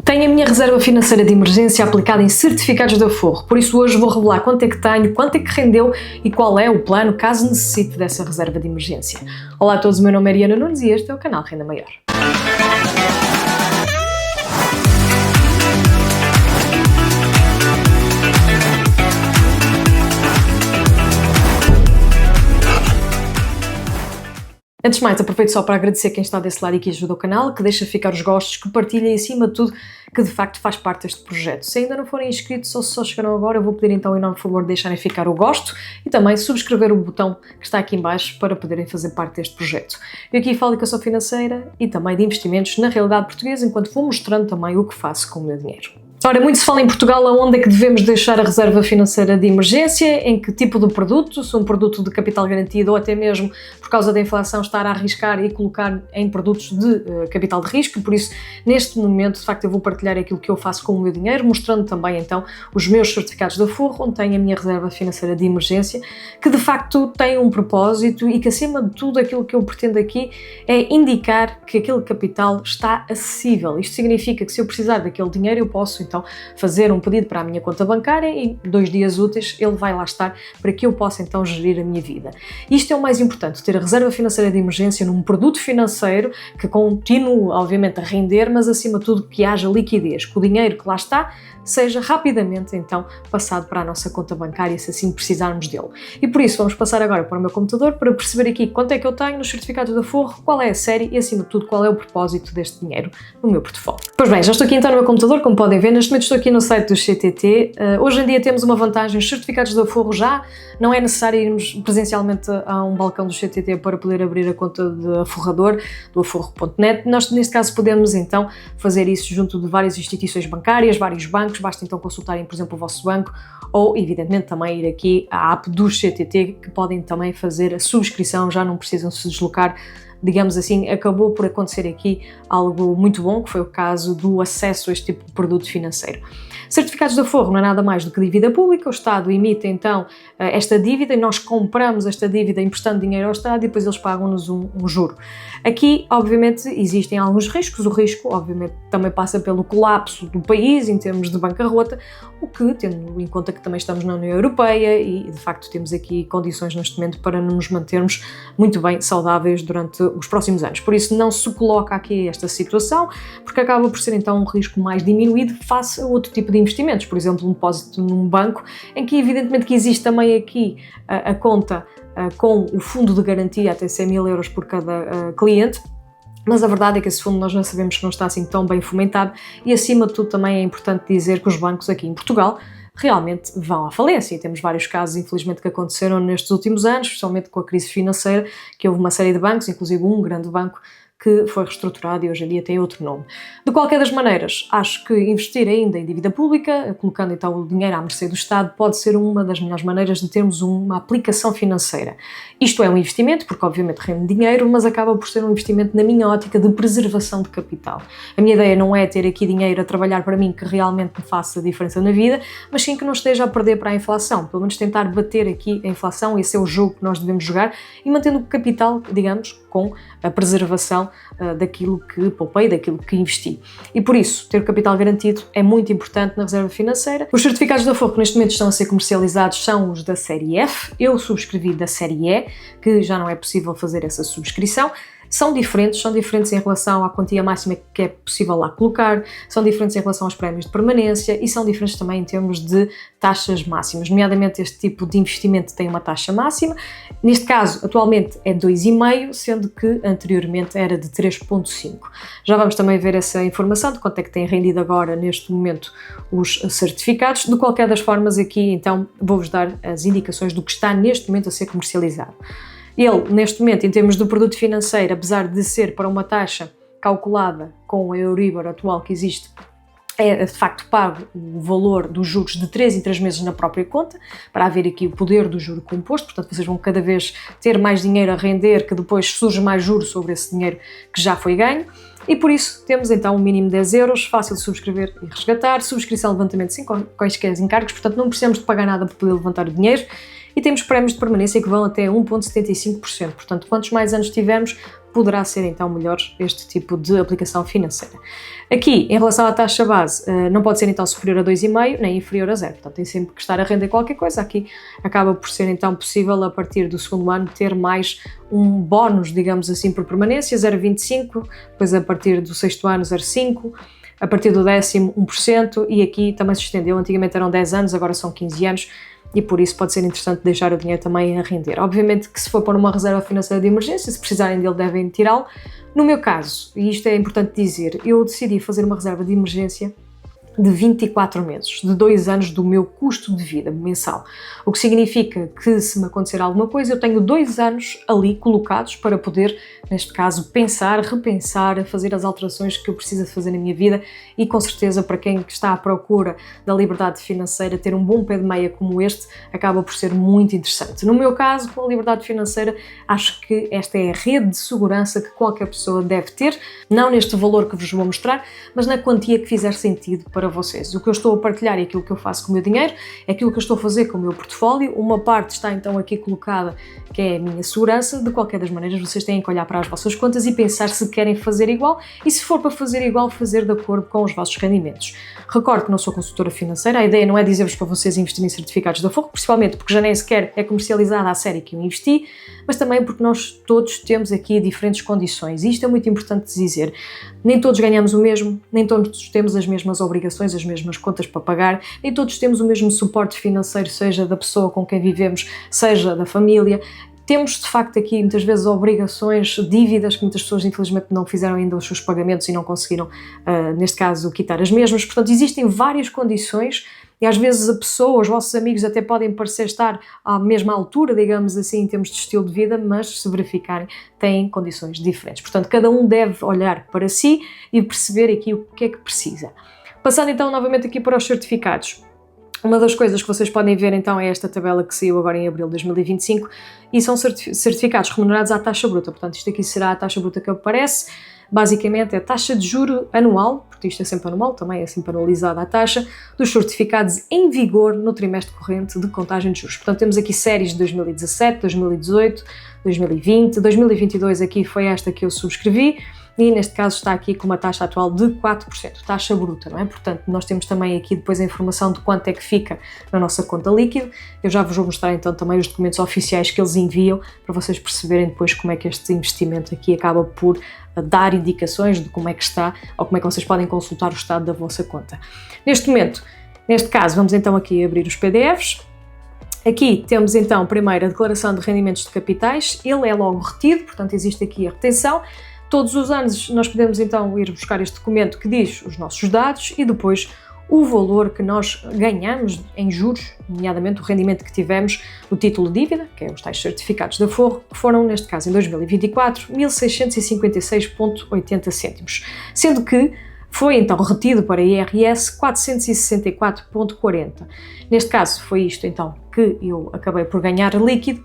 Tenho a minha reserva financeira de emergência aplicada em certificados de aforro, por isso hoje vou revelar quanto é que tenho, quanto é que rendeu e qual é o plano caso necessite dessa reserva de emergência. Olá a todos, o meu nome é Mariana Nunes e este é o canal Renda Maior. Antes de mais, aproveito só para agradecer quem está desse lado e que ajuda o canal, que deixa ficar os gostos, que partilha e acima de tudo, que de facto faz parte deste projeto. Se ainda não forem inscritos ou se só chegaram agora, eu vou pedir então um enorme favor de deixarem ficar o gosto e também subscrever o botão que está aqui em baixo para poderem fazer parte deste projeto. Eu aqui falo de educação financeira e também de investimentos na realidade portuguesa, enquanto vou mostrando também o que faço com o meu dinheiro. Ora, muito se fala em Portugal aonde é que devemos deixar a reserva financeira de emergência, em que tipo de produto, se um produto de capital garantido ou até mesmo por causa da inflação estar a arriscar e colocar em produtos de capital de risco, por isso neste momento de facto eu vou partilhar aquilo que eu faço com o meu dinheiro, mostrando também então os meus certificados de aforro, onde tenho a minha reserva financeira de emergência, que de facto tem um propósito e que acima de tudo aquilo que eu pretendo aqui é indicar que aquele capital está acessível. Isto significa que se eu precisar daquele dinheiro eu posso então fazer um pedido para a minha conta bancária e 2 dias úteis ele vai lá estar para que eu possa então gerir a minha vida. Isto é o mais importante, ter a reserva financeira de emergência num produto financeiro que continue obviamente a render, mas acima de tudo que haja liquidez, que o dinheiro que lá está seja rapidamente então passado para a nossa conta bancária se assim precisarmos dele. E por isso vamos passar agora para o meu computador para perceber aqui quanto é que eu tenho nos certificados de aforro, qual é a série e acima de tudo qual é o propósito deste dinheiro no meu portfólio. Pois bem, já estou aqui então no meu computador, como podem ver, neste momento estou aqui no site do CTT. Hoje em dia temos uma vantagem, os certificados de aforro já não é necessário irmos presencialmente a um balcão do CTT para poder abrir a conta de aforrador, do aforro.net. Nós neste caso podemos então fazer isso junto de várias instituições bancárias, vários bancos, basta então consultarem por exemplo o vosso banco ou evidentemente também ir aqui à app do CTT que podem também fazer a subscrição, já não precisam se deslocar. Digamos assim, acabou por acontecer aqui algo muito bom, que foi o caso do acesso a este tipo de produto financeiro. Certificados de aforro não é nada mais do que dívida pública, o Estado emite então esta dívida e nós compramos esta dívida emprestando dinheiro ao Estado e depois eles pagam-nos um juro. Aqui, obviamente, existem alguns riscos, o risco, obviamente, também passa pelo colapso do país em termos de bancarrota, o que, tendo em conta que também estamos na União Europeia e, de facto, temos aqui condições neste momento para nos mantermos muito bem saudáveis durante os próximos anos. Por isso, não se coloca aqui esta situação, porque acaba por ser, então, um risco mais diminuído face a outro tipo de investimentos, por exemplo, um depósito num banco, em que, evidentemente, que existe também aqui a conta com o fundo de garantia até 100 mil euros por cada cliente, mas a verdade é que esse fundo nós já sabemos que não está assim tão bem fomentado e acima de tudo também é importante dizer que os bancos aqui em Portugal realmente vão à falência e temos vários casos infelizmente que aconteceram nestes últimos anos, especialmente com a crise financeira, que houve uma série de bancos, inclusive um grande banco que foi reestruturado e hoje em dia tem outro nome. De qualquer das maneiras, acho que investir ainda em dívida pública, colocando então o dinheiro à mercê do Estado, pode ser uma das melhores maneiras de termos uma aplicação financeira. Isto é um investimento, porque obviamente rende dinheiro, mas acaba por ser um investimento na minha ótica de preservação de capital. A minha ideia não é ter aqui dinheiro a trabalhar para mim que realmente me faça diferença na vida, mas sim que não esteja a perder para a inflação, pelo menos tentar bater aqui a inflação, esse é o jogo que nós devemos jogar, e mantendo o capital, digamos, com a preservação daquilo que poupei, daquilo que investi. E por isso, ter o capital garantido é muito importante na reserva financeira. Os certificados de aforro que neste momento estão a ser comercializados são os da série F, eu subscrevi da série E, que já não é possível fazer essa subscrição. São diferentes em relação à quantia máxima que é possível lá colocar, são diferentes em relação aos prémios de permanência e são diferentes também em termos de taxas máximas, nomeadamente este tipo de investimento tem uma taxa máxima, neste caso atualmente é 2,5, sendo que anteriormente era de 3,5. Já vamos também ver essa informação de quanto é que tem rendido agora neste momento os certificados. De qualquer das formas aqui então vou-vos dar as indicações do que está neste momento a ser comercializado. Ele, neste momento, em termos de produto financeiro, apesar de ser para uma taxa calculada com a Euribor atual que existe, é de facto pago o valor dos juros de 3 em 3 meses na própria conta, para haver aqui o poder do juro composto, portanto vocês vão cada vez ter mais dinheiro a render, que depois surge mais juros sobre esse dinheiro que já foi ganho. E por isso temos então um mínimo de 10 euros, fácil de subscrever e resgatar, subscrição, levantamento sem quaisquer encargos, portanto não precisamos de pagar nada para poder levantar o dinheiro. E temos prémios de permanência que vão até 1,75%, portanto quantos mais anos tivermos, poderá ser então melhor este tipo de aplicação financeira. Aqui, em relação à taxa base, não pode ser então superior a 2,5 nem inferior a 0, portanto tem sempre que estar a render qualquer coisa. Aqui acaba por ser então possível, a partir do segundo ano, ter mais um bónus, digamos assim, por permanência, 0,25, depois a partir do sexto ano 0,5, a partir do 10º 1%, e aqui também se estendeu, antigamente eram 10 anos, agora são 15 anos, e por isso pode ser interessante deixar o dinheiro também a render. Obviamente que se for para uma reserva financeira de emergência, se precisarem dele devem tirá-lo. No meu caso, e isto é importante dizer, eu decidi fazer uma reserva de emergência de 24 meses, de 2 anos do meu custo de vida mensal. O que significa que, se me acontecer alguma coisa, eu tenho 2 anos ali colocados para poder, neste caso, pensar, repensar, fazer as alterações que eu preciso de fazer na minha vida, e com certeza para quem está à procura da liberdade financeira, ter um bom pé de meia como este acaba por ser muito interessante. No meu caso, com a liberdade financeira, acho que esta é a rede de segurança que qualquer pessoa deve ter, não neste valor que vos vou mostrar, mas na quantia que fizer sentido para vocês. O que eu estou a partilhar é aquilo que eu faço com o meu dinheiro, é aquilo que eu estou a fazer com o meu portfólio. Uma parte está então aqui colocada, que é a minha segurança. De qualquer das maneiras, vocês têm que olhar para as vossas contas e pensar se querem fazer igual, e se for para fazer igual, fazer de acordo com os vossos rendimentos. Recordo que não sou consultora financeira, a ideia não é dizer-vos para vocês investirem em certificados da Forro, principalmente porque já nem sequer é comercializada a série que eu investi, mas também porque nós todos temos aqui diferentes condições, e isto é muito importante dizer. Nem todos ganhamos o mesmo, nem todos temos as mesmas obrigações, as mesmas contas para pagar, nem todos temos o mesmo suporte financeiro, seja da pessoa com quem vivemos, seja da família. Temos, de facto, aqui muitas vezes obrigações, dívidas, que muitas pessoas infelizmente não fizeram ainda os seus pagamentos e não conseguiram, neste caso, quitar as mesmas. Portanto, existem várias condições e às vezes a pessoa, os vossos amigos até podem parecer estar à mesma altura, digamos assim, em termos de estilo de vida, mas se verificarem, têm condições diferentes. Portanto, cada um deve olhar para si e perceber aqui o que é que precisa. Passando então novamente aqui para os certificados. Uma das coisas que vocês podem ver então é esta tabela que saiu agora em abril de 2025, e são certificados remunerados à taxa bruta. Portanto, isto aqui será a taxa bruta que aparece. Basicamente é a taxa de juro anual, porque isto é sempre anual, também é sempre anualizada a taxa, dos certificados em vigor no trimestre corrente de contagem de juros. Portanto, temos aqui séries de 2017, 2018, 2020, 2022 aqui foi esta que eu subscrevi, e neste caso está aqui com uma taxa atual de 4%, taxa bruta, não é? Portanto, nós temos também aqui depois a informação de quanto é que fica na nossa conta líquida. Eu já vos vou mostrar então também os documentos oficiais que eles enviam, para vocês perceberem depois como é que este investimento aqui acaba por dar indicações de como é que está, ou como é que vocês podem consultar o estado da vossa conta. Neste momento, neste caso, vamos então aqui abrir os PDFs. Aqui temos então primeiro a declaração de rendimentos de capitais, ele é logo retido, portanto existe aqui a retenção. Todos os anos nós podemos então ir buscar este documento que diz os nossos dados e depois o valor que nós ganhamos em juros, nomeadamente o rendimento que tivemos no título de dívida, que é os tais certificados da Forro, que foram, neste caso, em 2024, 1.656,80 cêntimos, sendo que foi então retido para IRS 464,40. Neste caso foi isto então que eu acabei por ganhar líquido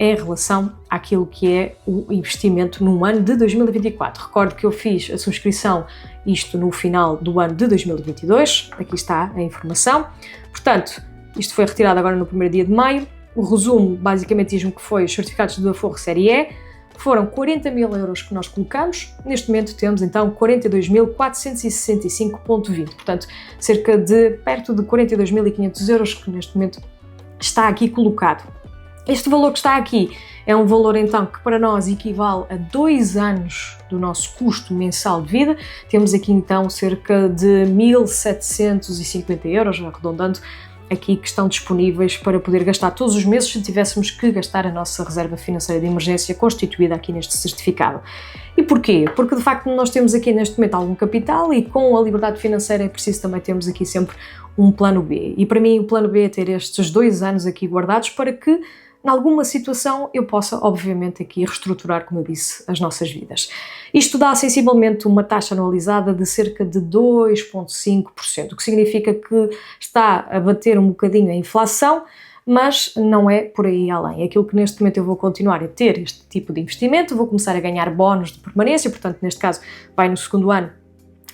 em relação àquilo que é o investimento no ano de 2024. Recordo que eu fiz a subscrição, isto no final do ano de 2022, aqui está a informação. Portanto, isto foi retirado agora no primeiro dia de maio. O resumo basicamente diz-me que foi os certificados da Forro Série E, foram 40 mil euros que nós colocamos, neste momento temos então 42.465,20, portanto cerca de perto de 42.500 euros que neste momento está aqui colocado. Este valor que está aqui é um valor então que para nós equivale a 2 anos do nosso custo mensal de vida. Temos aqui então cerca de 1.750 euros, arredondando, aqui que estão disponíveis para poder gastar todos os meses se tivéssemos que gastar a nossa reserva financeira de emergência constituída aqui neste certificado. E porquê? Porque de facto nós temos aqui neste momento algum capital e com a liberdade financeira é preciso também termos aqui sempre um plano B. E para mim o plano B é ter estes 2 anos aqui guardados para que em alguma situação eu possa, obviamente, aqui reestruturar, como eu disse, as nossas vidas. Isto dá sensivelmente uma taxa anualizada de cerca de 2,5%, o que significa que está a bater um bocadinho a inflação, mas não é por aí além. Aquilo que neste momento eu vou continuar a ter este tipo de investimento, vou começar a ganhar bónus de permanência, portanto, neste caso, vai no segundo ano,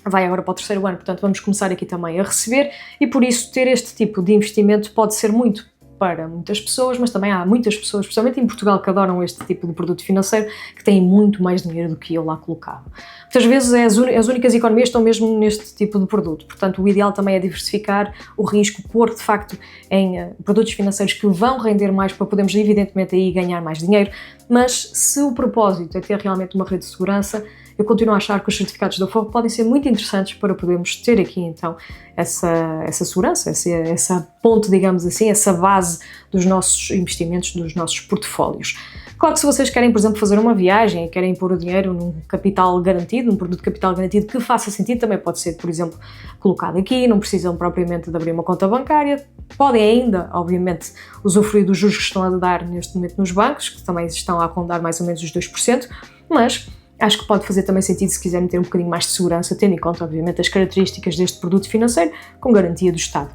vai agora para o terceiro ano, portanto, vamos começar aqui também a receber, e por isso ter este tipo de investimento pode ser muito para muitas pessoas, mas também há muitas pessoas, especialmente em Portugal, que adoram este tipo de produto financeiro, que têm muito mais dinheiro do que eu lá colocado. Muitas vezes as únicas economias estão mesmo neste tipo de produto, portanto o ideal também é diversificar o risco, pôr de facto em produtos financeiros que vão render mais para podermos evidentemente aí ganhar mais dinheiro, mas se o propósito é ter realmente uma rede de segurança, eu continuo a achar que os certificados da Forro podem ser muito interessantes para podermos ter aqui então essa segurança, essa ponte, digamos assim, essa base dos nossos investimentos, dos nossos portfólios. Claro que se vocês querem, por exemplo, fazer uma viagem e querem pôr o dinheiro num capital garantido, num produto de capital garantido que faça sentido, também pode ser, por exemplo, colocado aqui, não precisam propriamente de abrir uma conta bancária, podem ainda, obviamente, usufruir dos juros que estão a dar neste momento nos bancos, que também estão a rondar mais ou menos os 2%, mas acho que pode fazer também sentido se quiserem ter um bocadinho mais de segurança, tendo em conta, obviamente, as características deste produto financeiro com garantia do Estado.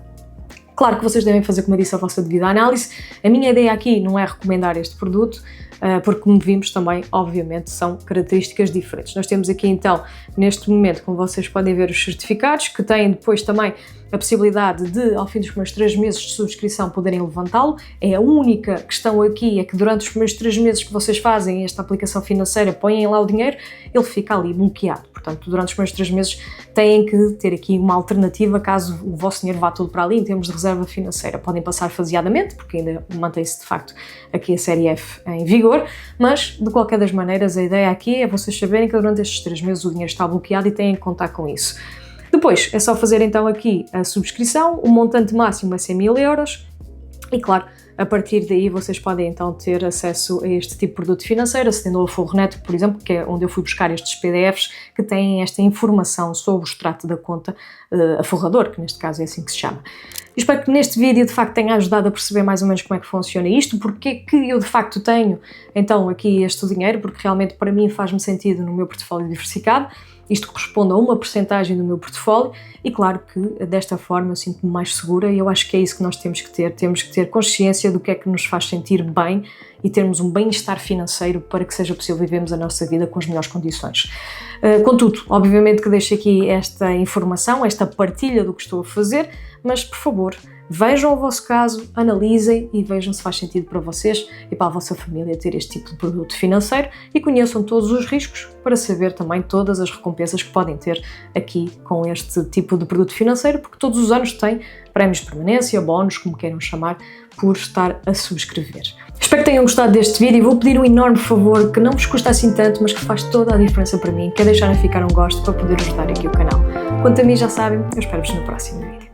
Claro que vocês devem fazer, como eu disse, a vossa devida análise. A minha ideia aqui não é recomendar este produto, porque, como vimos também, obviamente, são características diferentes. Nós temos aqui, então, neste momento, como vocês podem ver, os certificados, que têm depois também a possibilidade de, ao fim dos primeiros 3 meses de subscrição, poderem levantá-lo. É a única questão aqui, é que durante os primeiros 3 meses que vocês fazem esta aplicação financeira, põem lá o dinheiro, ele fica ali bloqueado. Portanto, durante os primeiros 3 meses têm que ter aqui uma alternativa caso o vosso dinheiro vá todo para ali em termos de reserva financeira. Podem passar faseadamente, porque ainda mantém-se de facto aqui a série F em vigor, mas de qualquer das maneiras a ideia aqui é vocês saberem que durante estes 3 meses o dinheiro está bloqueado e têm que contar com isso. Depois é só fazer então aqui a subscrição, o montante máximo é 100.000 euros e claro, a partir daí vocês podem então ter acesso a este tipo de produto financeiro, acedendo ao Forronet, por exemplo, que é onde eu fui buscar estes PDFs que têm esta informação sobre o extrato da conta aforrador, que neste caso é assim que se chama. Espero que neste vídeo de facto tenha ajudado a perceber mais ou menos como é que funciona isto, porque é que eu de facto tenho então aqui este dinheiro, porque realmente para mim faz-me sentido no meu portfólio diversificado. Isto corresponde a uma percentagem do meu portfólio e claro que desta forma eu sinto-me mais segura e eu acho que é isso que nós temos que ter consciência do que é que nos faz sentir bem e termos um bem-estar financeiro para que seja possível vivermos a nossa vida com as melhores condições. Contudo, obviamente que deixo aqui esta informação, esta partilha do que estou a fazer, mas por favor, vejam o vosso caso, analisem e vejam se faz sentido para vocês e para a vossa família ter este tipo de produto financeiro e conheçam todos os riscos para saber também todas as recompensas que podem ter aqui com este tipo de produto financeiro, porque todos os anos tem prémios de permanência, bónus, como queiram chamar, por estar a subscrever. Espero que tenham gostado deste vídeo e vou pedir um enorme favor que não vos custa assim tanto, mas que faz toda a diferença para mim, que é deixarem ficar um gosto para poder ajudar aqui o canal. Quanto a mim já sabem, eu espero-vos no próximo vídeo.